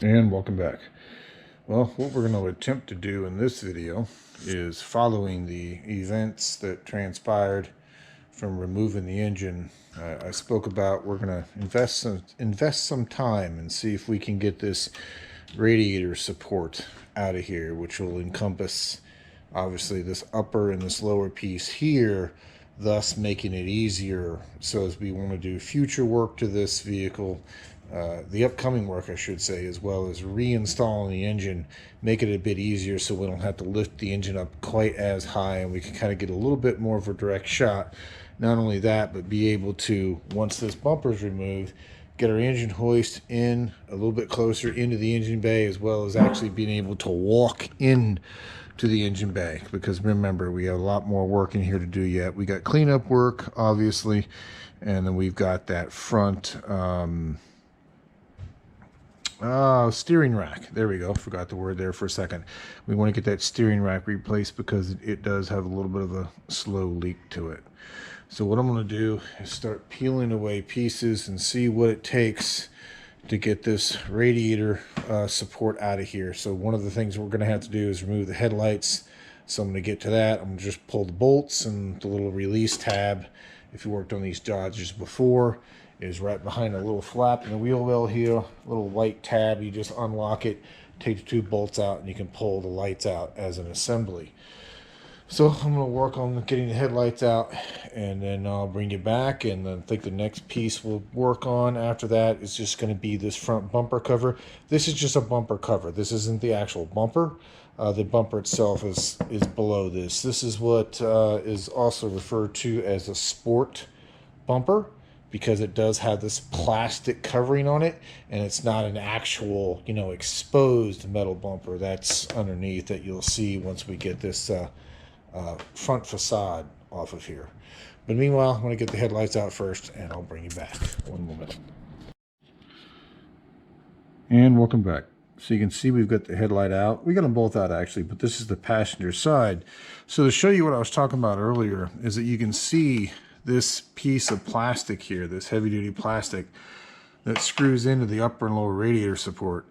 And welcome back. Well, what we're going to attempt to do in this video is following the events that transpired from removing the engine. I spoke about we're going to invest some time and see if we can get this radiator support out of here, which will encompass obviously this upper and this lower piece here, thus making it easier. So as we want to do future work to this vehicle, the upcoming work I should say, as well as reinstalling the engine, make it a bit easier so we don't have to lift the engine up quite as high, and we can kind of get a little bit more of a direct shot. Not only that, but be able to, once this bumper is removed, get our engine hoist in a little bit closer into the engine bay, as well as actually being able to walk in to the engine bay, because remember, we have a lot more work in here to do yet. We got cleanup work obviously, and then we've got that front steering rack. There we go. Forgot the word there for a second. We want to get that steering rack replaced because it does have a little bit of a slow leak to it. So what I'm going to do is start peeling away pieces and see what it takes to get this radiator support out of here. So one of the things we're going to have to do is remove the headlights. So I'm going to get to that. I'm going to just pull the bolts, and the little release tab, if you worked on these Dodges before, is right behind a little flap in the wheel well here, a little white tab. You just unlock it, take the two bolts out, and you can pull the lights out as an assembly. So I'm going to work on getting the headlights out, and then I'll bring you back, and then I think the next piece we'll work on after that is just going to be this front bumper cover. This is just a bumper cover. This isn't the actual bumper. The bumper itself is below this. This is what is also referred to as a sport bumper, because it does have this plastic covering on it, and it's not an actual, exposed metal bumper that's underneath that you'll see once we get this front facade off of here. But meanwhile, I'm going to get the headlights out first, and I'll bring you back. One moment. And welcome back. So you can see we've got the headlight out. We got them both out actually, but this is the passenger side. So to show you what I was talking about earlier is that you can see this piece of plastic here, this heavy-duty plastic that screws into the upper and lower radiator support.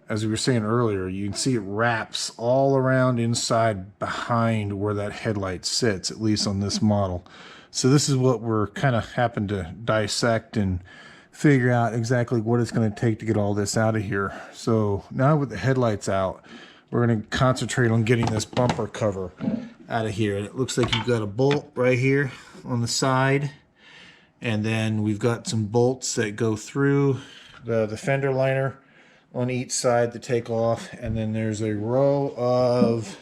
As we were saying earlier, you can see it wraps all around inside behind where that headlight sits, at least on this model. So this is what we're kind of happen to dissect and figure out exactly what it's going to take to get all this out of here. So now with the headlights out, we're going to concentrate on getting this bumper cover out of here. And it looks like you've got a bolt right here on the side, and then we've got some bolts that go through the fender liner on each side to take off, and then there's a row of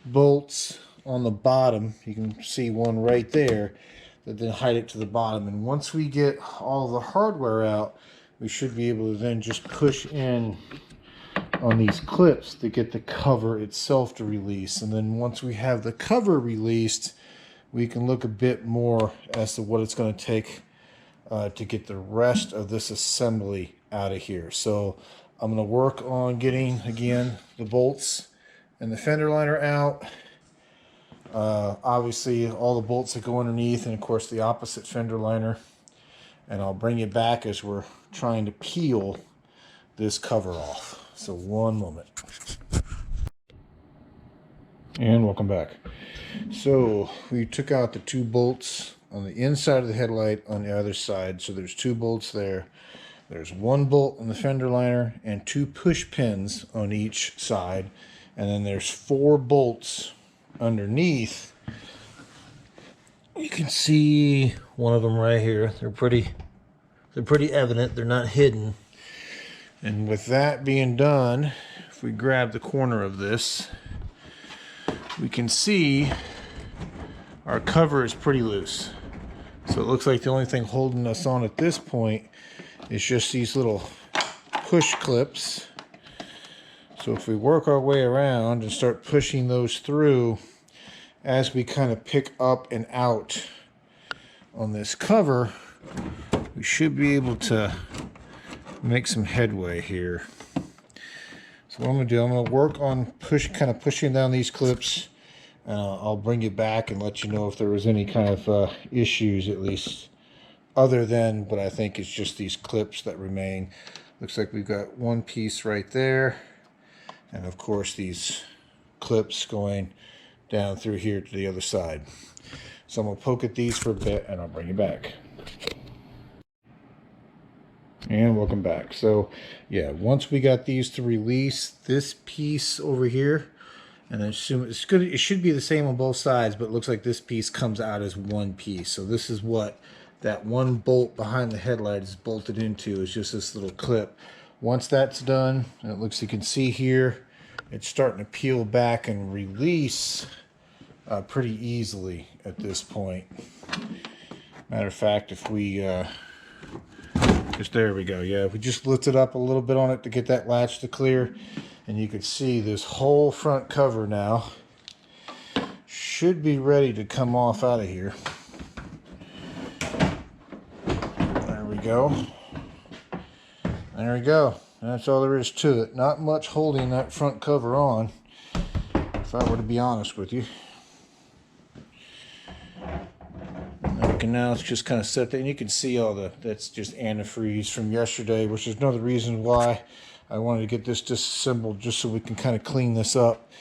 bolts on the bottom. You can see one right there that then hide it to the bottom. And once we get all the hardware out, we should be able to then just push in on these clips to get the cover itself to release. And then once we have the cover released, we can look a bit more as to what it's going to take to get the rest of this assembly out of here. So I'm going to work on getting, again, the bolts and the fender liner out. Obviously, all the bolts that go underneath, and of course the opposite fender liner. And I'll bring you back as we're trying to peel this cover off. So one moment. And welcome back. So we took out the two bolts on the inside of the headlight on the other side. So there's two bolts there. There's one bolt on the fender liner and two push pins on each side. And then there's four bolts underneath. You can see one of them right here. They're pretty evident. They're not hidden. And with that being done, if we grab the corner of this, we can see our cover is pretty loose. So it looks like the only thing holding us on at this point is just these little push clips. So if we work our way around and start pushing those through as we kind of pick up and out on this cover, we should be able to make some headway here. So what I'm going to do, I'm going to work on pushing down these clips. I'll bring you back and let you know if there was any kind of issues, at least other than what I think is just these clips that remain. Looks like we've got one piece right there. And of course these clips going down through here to the other side. So I'm going to poke at these for a bit and I'll bring you back. And welcome back. So yeah, once we got these to release, this piece over here, and I assume it's good, it should be the same on both sides, but it looks like this piece comes out as one piece. So this is what that one bolt behind the headlight is bolted into, is just this little clip. Once that's done, and it looks, you can see here, it's starting to peel back and release pretty easily at this point. Matter of fact, if we just, there we go. Yeah, if we just lift it up a little bit on it to get that latch to clear, and you can see this whole front cover now should be ready to come off out of here. There we go. There we go. That's all there is to it. Not much holding that front cover on, if I were to be honest with you. Okay, now it's just kind of set there, and you can see all the, that's just antifreeze from yesterday, which is another reason why I wanted to get this disassembled, just so we can kind of clean this up.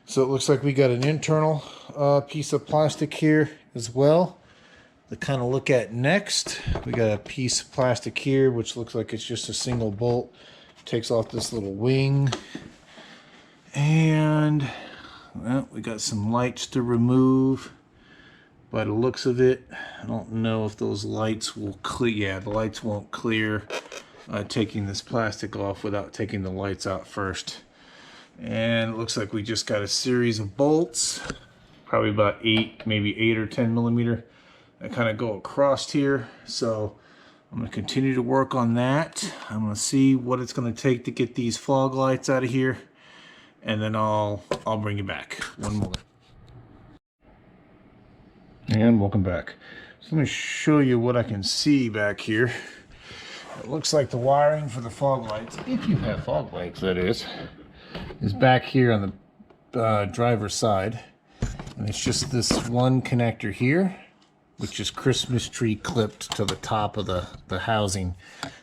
So it looks like we got an internal piece of plastic here as well to kind of look at next. We got a piece of plastic here, which looks like it's just a single bolt. Takes off this little wing. And, well, we got some lights to remove. By the looks of it, I don't know if those lights will clear. Yeah, the lights won't clear taking this plastic off without taking the lights out first. And it looks like we just got a series of bolts, probably about 8, maybe 8 or 10 millimeter, that kind of go across here. So I'm going to continue to work on that. I'm going to see what it's going to take to get these fog lights out of here, and then I'll bring you back. One moment. And welcome back. So let me show you what I can see back here. It looks like the wiring for the fog lights, if you have fog lights that is back here on the driver's side. And it's just this one connector here, which is Christmas tree clipped to the top of the housing.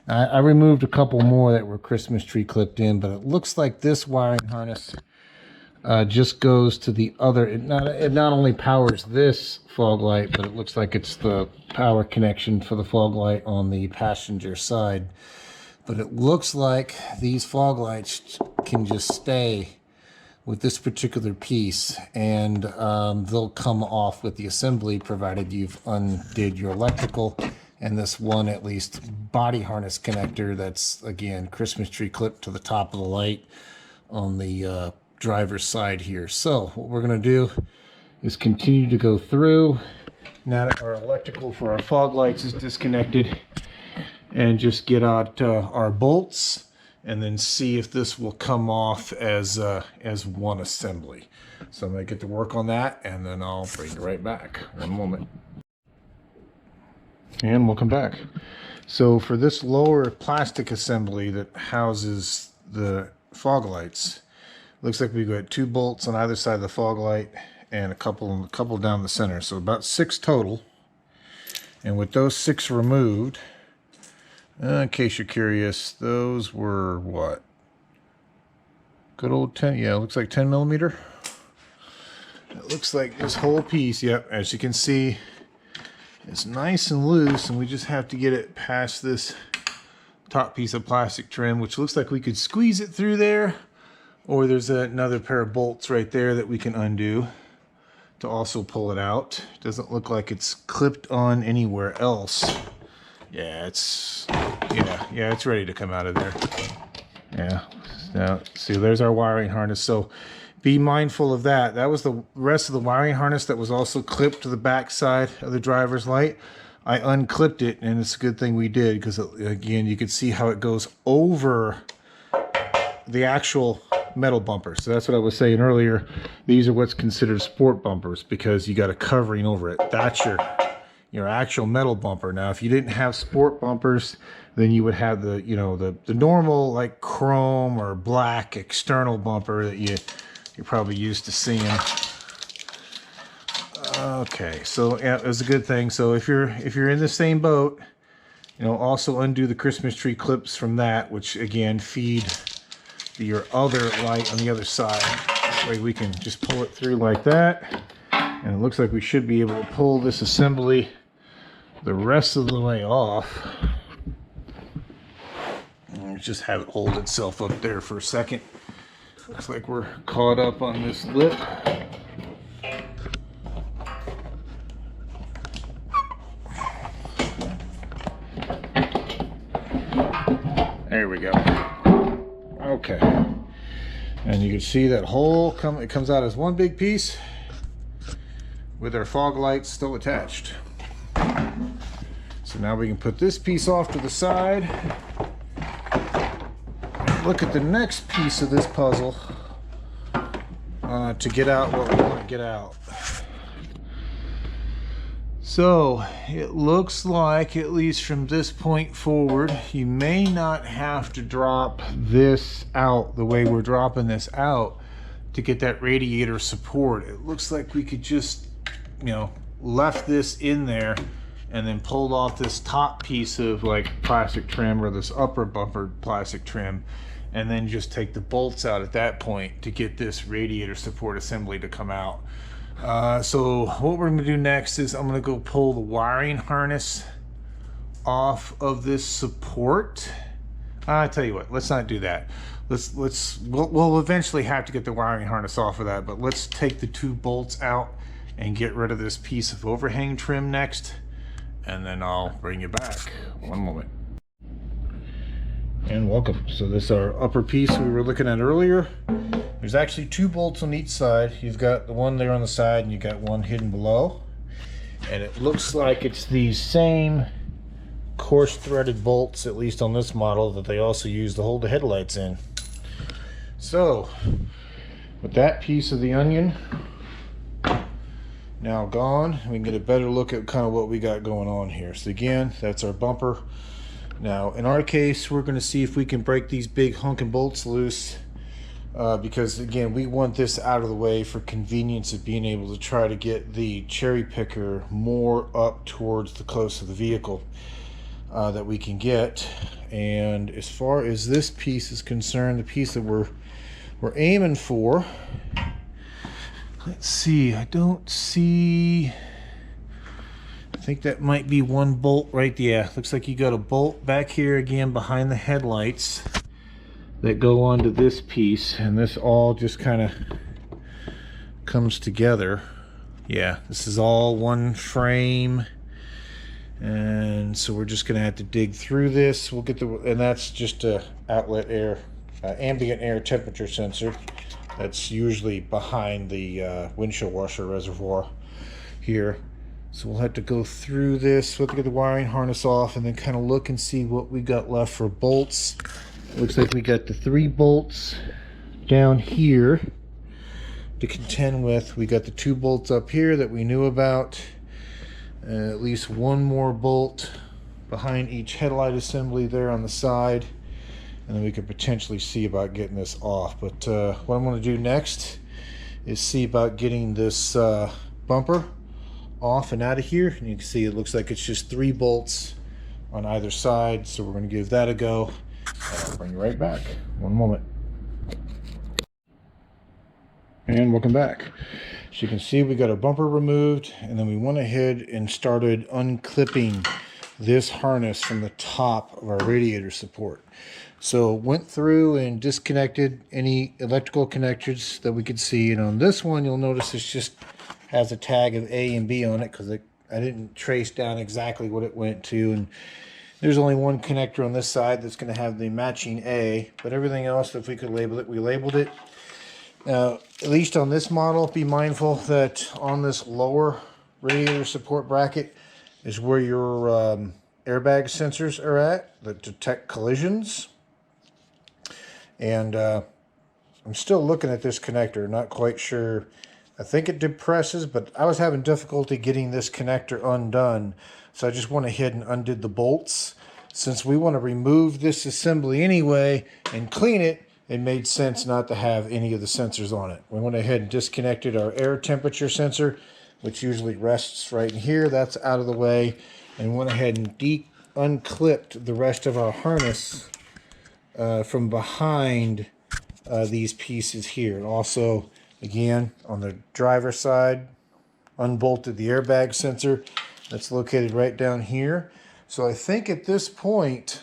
I removed a couple more that were Christmas tree clipped in, but it looks like this wiring harness just goes to the other. It not only powers this fog light, but it looks like it's the power connection for the fog light on the passenger side. But it looks like these fog lights can just stay with this particular piece, and they'll come off with the assembly, provided you've undid your electrical. And this one, at least, body harness connector that's, again, Christmas tree clipped to the top of the light on the driver's side here. So what we're going to do is continue to go through, now that our electrical for our fog lights is disconnected, and just get out our bolts, and then see if this will come off as one assembly. So I'm going to get to work on that, and then I'll bring you right back. One moment. And welcome back. So for this lower plastic assembly that houses the fog lights, looks like we've got 2 bolts on either side of the fog light and a couple down the center. So about 6 total. And with those 6 removed, in case you're curious, those were what? Good old 10, yeah, it looks like 10 millimeter. It looks like this whole piece, yep, as you can see, it's nice and loose, and we just have to get it past this top piece of plastic trim, which looks like we could squeeze it through there, or there's another pair of bolts right there that we can undo to also pull it out. Doesn't look like it's clipped on anywhere else. Yeah, it's ready to come out of there. Yeah, now see, there's our wiring harness. So be mindful of that. That was the rest of the wiring harness that was also clipped to the back side of the driver's light. I unclipped it, and it's a good thing we did, because again, you can see how it goes over the actual metal bumper. So that's what I was saying earlier. These are what's considered sport bumpers, because you got a covering over it. That's your actual metal bumper. Now, if you didn't have sport bumpers, then you would have the, you know, the normal like chrome or black external bumper that you're probably used to seeing. Okay, so yeah, it was a good thing. So if you're in the same boat You know, also undo the Christmas tree clips from that, which again feed your other light on the other side. This way we can just pull it through like that. And it looks like we should be able to pull this assembly the rest of the way off. And just have it hold itself up there for a second. Looks like we're caught up on this lip. There we go. Okay. And you can see that hole it comes out as one big piece with our fog lights still attached. So now we can put this piece off to the side. Look at the next piece of this puzzle to get out what we want to get out. So it looks like, at least from this point forward, you may not have to drop this out the way we're dropping this out to get that radiator support. It looks like we could just, you know, left this in there and then pulled off this top piece of like plastic trim or this upper bumper plastic trim, and then just take the bolts out at that point to get this radiator support assembly to come out. So what we're going to do next is I'm going to go pull the wiring harness off of this support. I tell you what, let's not do that. We'll eventually have to get the wiring harness off of that, but let's take the two bolts out and get rid of this piece of overhang trim next, and then I'll bring you back. One moment. And welcome. So this is our upper piece we were looking at earlier. There's actually two bolts on each side. You've got the one there on the side and you got one hidden below. And it looks like it's these same coarse threaded bolts, at least on this model, that they also use to hold the headlights in. So with that piece of the onion now gone, we can get a better look at kind of what we got going on here. So again, that's our bumper. Now in our case, we're going to see if we can break these big hunking bolts loose, because again, we want this out of the way for convenience of being able to try to get the cherry picker more up towards the close of the vehicle that we can get. And as far as this piece is concerned, the piece that we're aiming for, let's see, I don't see, I think that might be one bolt right there. Looks like you got a bolt back here again behind the headlights that go onto this piece, and this all just kind of comes together. Yeah, this is all one frame, and so we're just gonna have to dig through this. We'll get the, and that's just a outlet air, ambient air temperature sensor. That's usually behind the windshield washer reservoir here. So we'll have to go through this. We'll have to get the wiring harness off and then kind of look and see what we got left for bolts. Looks like we got the 3 bolts down here to contend with. We got the 2 bolts up here that we knew about. At least one more bolt behind each headlight assembly there on the side. And then we could potentially see about getting this off. But what I'm going to do next is see about getting this bumper off and out of here. And you can see it looks like it's just 3 bolts on either side. So we're going to give that a go. I'll bring you right back. One moment. And welcome back. As you can see, we got our bumper removed, and then we went ahead and started unclipping this harness from the top of our radiator support. So went through and disconnected any electrical connectors that we could see, and on this one you'll notice it just has a tag of A and B on it because I didn't trace down exactly what it went to, and there's only one connector on this side that's going to have the matching A, but everything else, if we could label it, we labeled it. Now, at least on this model, be mindful that on this lower radiator support bracket is where your airbag sensors are at that detect collisions. And I'm still looking at this connector, not quite sure. I think it depresses, but I was having difficulty getting this connector undone. So I just went ahead and undid the bolts. Since we want to remove this assembly anyway and clean it, it made sense not to have any of the sensors on it. We went ahead and disconnected our air temperature sensor, which usually rests right in here. That's out of the way. And went ahead and unclipped the rest of our harness from behind these pieces here. And also, again, on the driver's side, unbolted the airbag sensor that's located right down here. So I think at this point,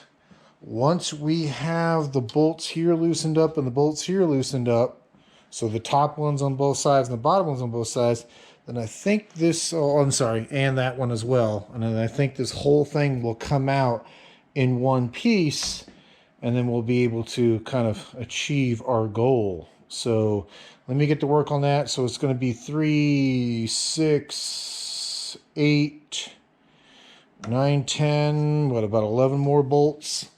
once we have the bolts here loosened up and the bolts here loosened up, so the top ones on both sides and the bottom ones on both sides, then I think this, oh, I'm sorry, and that one as well. And then I think this whole thing will come out in one piece, and then we'll be able to kind of achieve our goal. So let me get to work on that. So it's going to be 3, 6, 8, 9, 10, what, about 11 more bolts.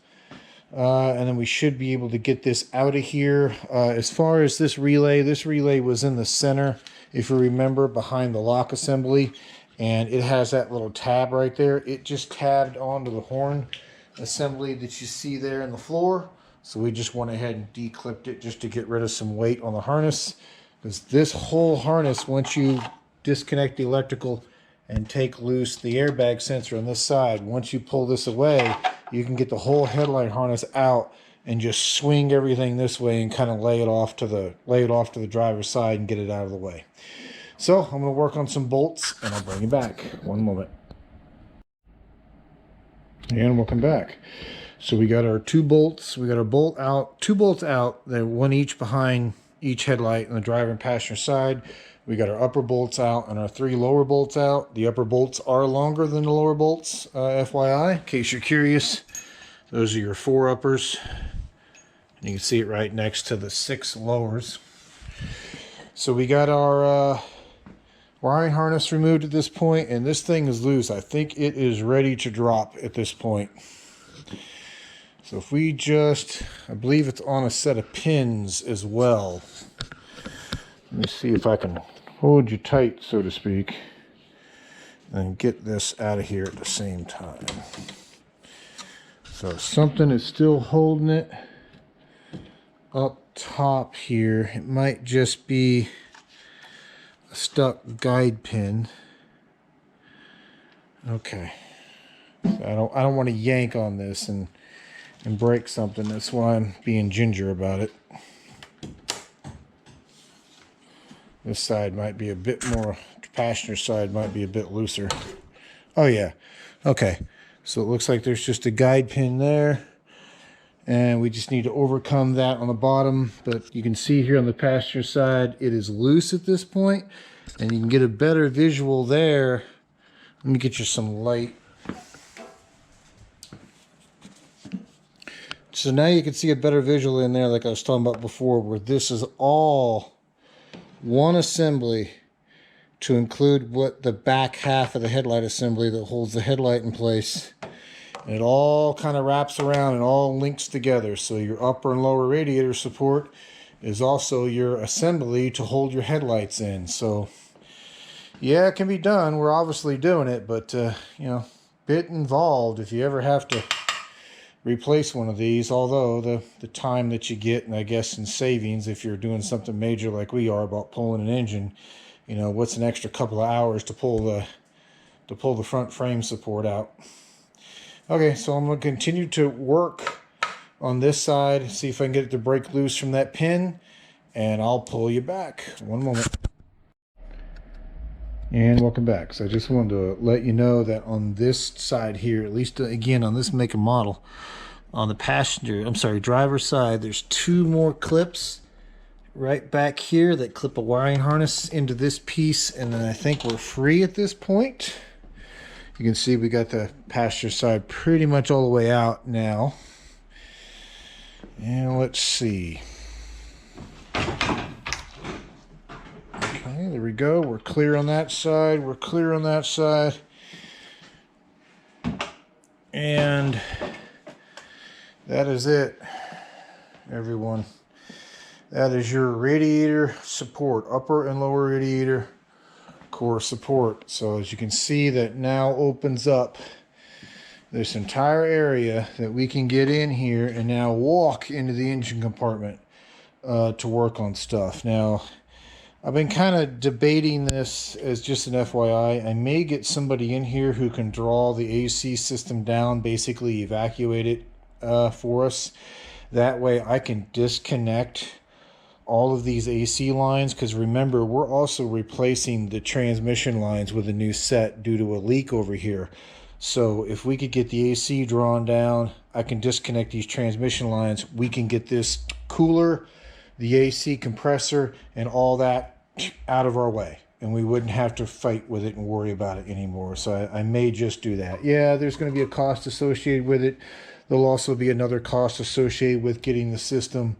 And then we should be able to get this out of here. As far as this relay was in the center, if you remember, behind the lock assembly. And it has that little tab right there. It just tabbed onto the horn assembly that you see there in the floor. So we just went ahead and declipped it just to get rid of some weight on the harness. Because this whole harness, once you disconnect the electrical and take loose the airbag sensor on this side, once you pull this away, you can get the whole headlight harness out and just swing everything this way and kind of lay it off to the driver's side and get it out of the way. So I'm going to work on some bolts and I'll bring you back. One moment. And welcome back. So we got our 2 bolts. We got our 2 bolts out. They're one each behind each headlight on the driver and passenger side. We got our upper bolts out and our 3 lower bolts out. The upper bolts are longer than the lower bolts, FYI, in case you're curious. Those are your 4 uppers. And you can see it right next to the 6 lowers. So we got our wiring harness removed at this point, and this thing is loose. I think it is ready to drop at this point. So if we just, I believe it's on a set of pins as well. Let me see if I can hold you tight, so to speak, and get this out of here at the same time. So something is still holding it up top here. It might just be a stuck guide pin. Okay. So I don't want to yank on this and break something. That's why I'm being ginger about it. This side might be a bit more, the passenger side might be a bit looser. Oh yeah. Okay. So it looks like there's just a guide pin there. And we just need to overcome that on the bottom. But you can see here on the passenger side, it is loose at this point. And you can get a better visual there. Let me get you some light. So now you can see a better visual in there, like I was talking about before, where this is all one assembly to include what the back half of the headlight assembly that holds the headlight in place. And it all kind of wraps around and all links together. So your upper and lower radiator support is also your assembly to hold your headlights in. So yeah, it can be done. We're obviously doing it, but you know, bit involved if you ever have to replace one of these. Although the time that you get, and I guess in savings, if you're doing something major like we are about pulling an engine, you know, what's an extra couple of hours to pull the front frame support out. Okay, so I'm going to continue to work on this side, see if I can get it to break loose from that pin, and I'll pull you back. One moment. And welcome back. So I just wanted to let you know that on this side here, at least again on this make and model, on the driver's side, there's 2 more clips right back here that clip a wiring harness into this piece, and then I think we're free at this point. You can see we got the passenger side pretty much all the way out now. And let's see. Okay, there we go. We're clear on that side. We're clear on that side. And that is it, everyone. That is your radiator support, upper and lower radiator core support. So as you can see, that now opens up this entire area that we can get in here and now walk into the engine compartment to work on stuff. Now, I've been kind of debating this as just an FYI. I may get somebody in here who can draw the AC system down, basically evacuate it for us. That way I can disconnect all of these AC lines, because remember, we're also replacing the transmission lines with a new set due to a leak over here. So if we could get the AC drawn down, I can disconnect these transmission lines. We can get this cooler, the AC compressor, and all that out of our way, and we wouldn't have to fight with it and worry about it anymore. So I may just do that. Yeah, there's going to be a cost associated with it. There'll also be another cost associated with getting the system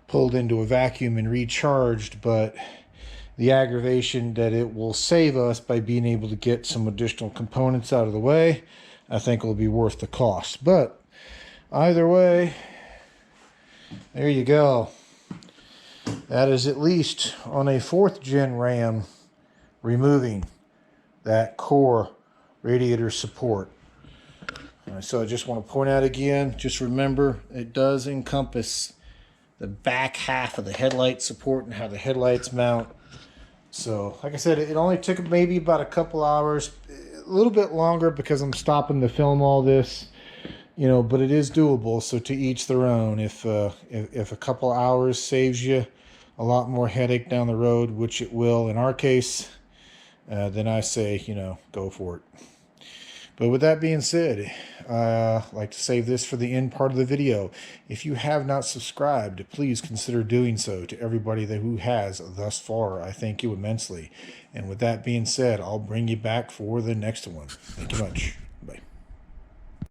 pulled into a vacuum and recharged, but the aggravation that it will save us by being able to get some additional components out of the way, I think will be worth the cost. But either way, there you go. That is at least on a 4th gen Ram, removing that core radiator support. So I just want to point out again, just remember, it does encompass the back half of the headlight support and how the headlights mount. So like I said, it only took maybe about a couple hours, a little bit longer because I'm stopping to film all this, you know, but it is doable. So to each their own. If a couple hours saves you a lot more headache down the road, which it will in our case, then I say, you know, go for it. But with that being said, I like to save this for the end part of the video. If you have not subscribed, please consider doing so. To everybody who has thus far, I thank you immensely. And with that being said, I'll bring you back for the next one. Thank you much.